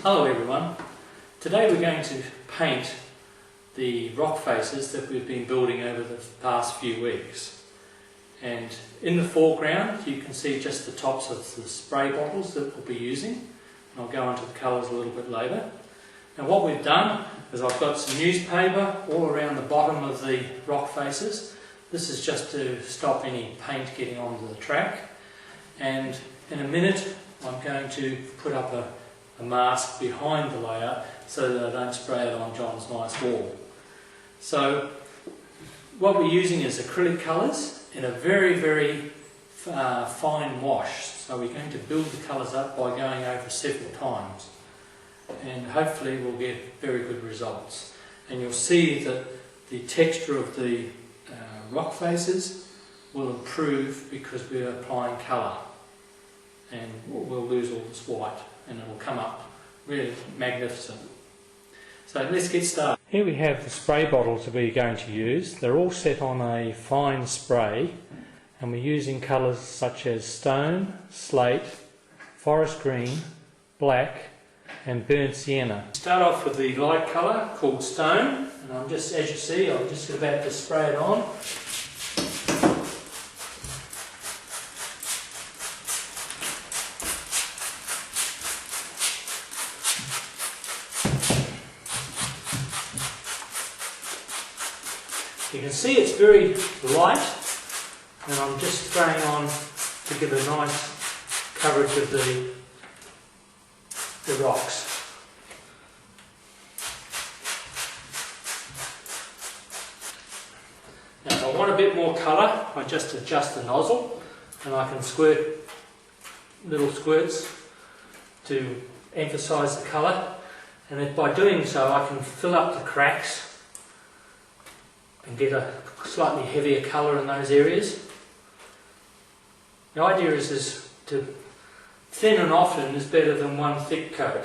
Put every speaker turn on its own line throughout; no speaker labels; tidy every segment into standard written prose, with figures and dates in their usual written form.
Hello everyone. Today we're going to paint the rock faces that we've been building over the past few weeks. And in the foreground you can see just the tops of the spray bottles that we'll be using. And I'll go into the colours a little bit later. And what we've done is I've got some newspaper all around the bottom of the rock faces. This is just to stop any paint getting onto the track. And in a minute I'm going to put up a mask behind the layer so that I don't spray it on John's nice wall. So what we're using is acrylic colours in a very, very fine wash. So we're going to build the colours up by going over several times, and hopefully we'll get very good results. And you'll see that the texture of the rock faces will improve because we're applying colour, and we'll lose all this white and it will come up really magnificent. So let's get started. Here we have the spray bottles that we're going to use. They're all set on a fine spray, and we're using colours such as stone, slate, forest green, black and burnt sienna. Start off with the light colour called stone, and I'm just, as you see, I'm just about to spray it on. You can see it's very light, and I'm just spraying on to give a nice coverage of the rocks. Now if I want a bit more colour, I just adjust the nozzle and I can squirt little squirts to emphasise the colour, and if by doing so I can fill up the cracks and get a slightly heavier colour in those areas. The idea is to thin and often is better than one thick coat,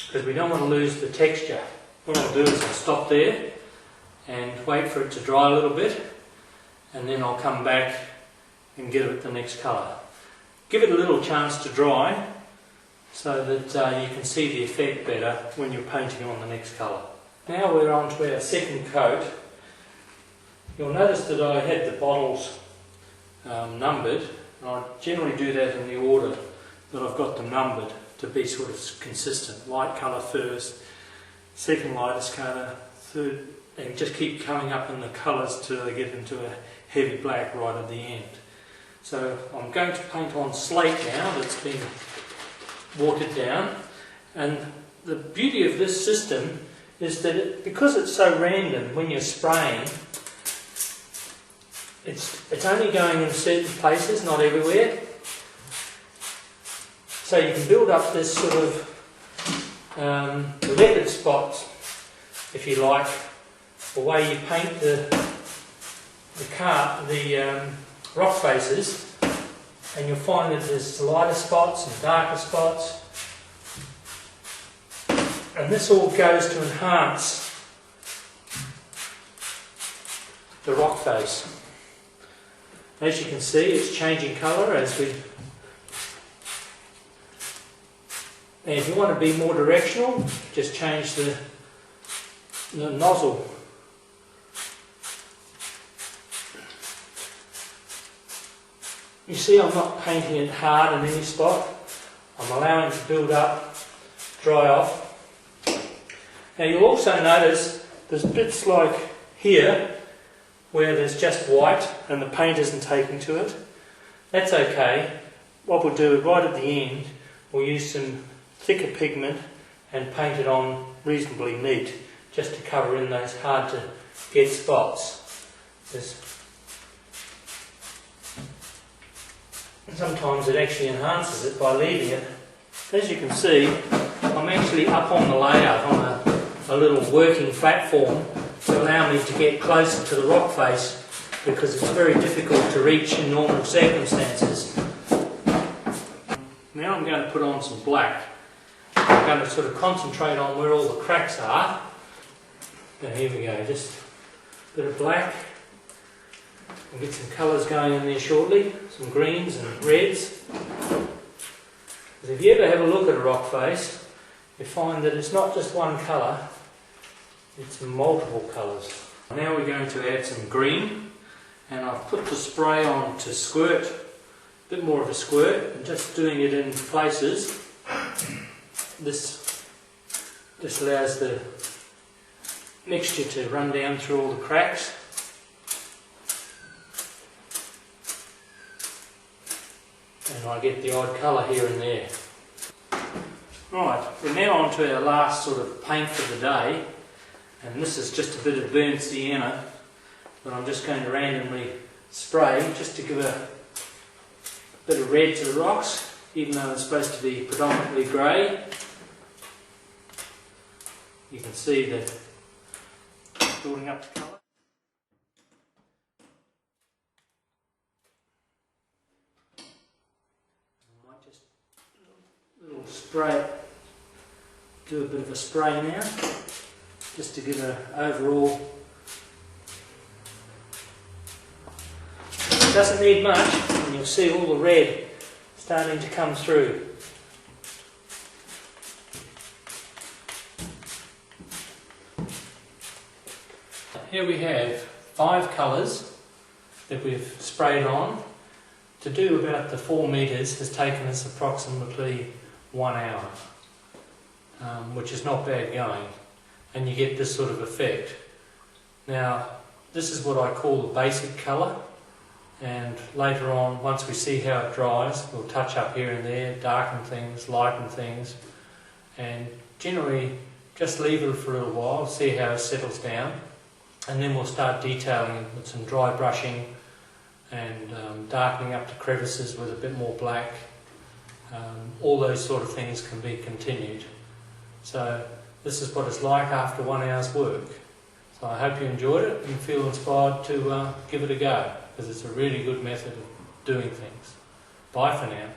because we don't want to lose the texture. What I'll do is I'll stop there and wait for it to dry a little bit, and then I'll come back and give it the next colour. Give it a little chance to dry so that you can see the effect better when you're painting on the next colour. Now we're on to our second coat. You'll notice that I had the bottles numbered, and I generally do that in the order that I've got them numbered to be sort of consistent. Light colour first, second lightest colour, third, and just keep coming up in the colours till they get into a heavy black right at the end. So I'm going to paint on slate now that's been watered down, and the beauty of this system is that because it's so random when you're spraying, it's only going in certain places, not everywhere. So you can build up this sort of leopard spots, if you like, the way you paint the rock faces, and you'll find that there's lighter spots and darker spots, and this all goes to enhance the rock face. As you can see, it's changing colour as we... And if you want to be more directional, just change the nozzle. You see, I'm not painting it hard in any spot. I'm allowing it to build up, dry off. Now you'll also notice there's bits like here where there's just white and the paint isn't taking to it. That's okay. What we'll do right at the end, we'll use some thicker pigment and paint it on reasonably neat, just to cover in those hard to get spots. Sometimes it actually enhances it by leaving it. As you can see, I'm actually up on the layout on a little working platform to allow me to get closer to the rock face, because it's very difficult to reach in normal circumstances. Now I'm going to put on some black. I'm going to sort of concentrate on where all the cracks are. Now here we go, just a bit of black. We'll get some colours going in there shortly, some greens and reds. Because if you ever have a look at a rock face, you find that it's not just one colour, it's multiple colours. Now we're going to add some green, and I've put the spray on to squirt, a bit more of a squirt, and just doing it in places. This just allows the mixture to run down through all the cracks. And I get the odd colour here and there. Right, we're now on to our last sort of paint for the day, and this is just a bit of burnt sienna that I'm just going to randomly spray just to give a bit of red to the rocks, even though it's supposed to be predominantly grey. You can see that building up the colour. I might just little spray, do a bit of a spray now, just to give an overall. It doesn't need much, and you'll see all the red starting to come through. Here we have 5 colours that we've sprayed on. To do about the 4 metres has taken us approximately 1 hour, which is not bad going, and you get this sort of effect. Now, this is what I call the basic colour, and later on, once we see how it dries, we'll touch up here and there, darken things, lighten things, and generally just leave it for a little while, see how it settles down, and then we'll start detailing it with some dry brushing and darkening up the crevices with a bit more black. All those sort of things can be continued. So this is what it's like after 1 hour's work. So I hope you enjoyed it and feel inspired to give it a go, because it's a really good method of doing things. Bye for now.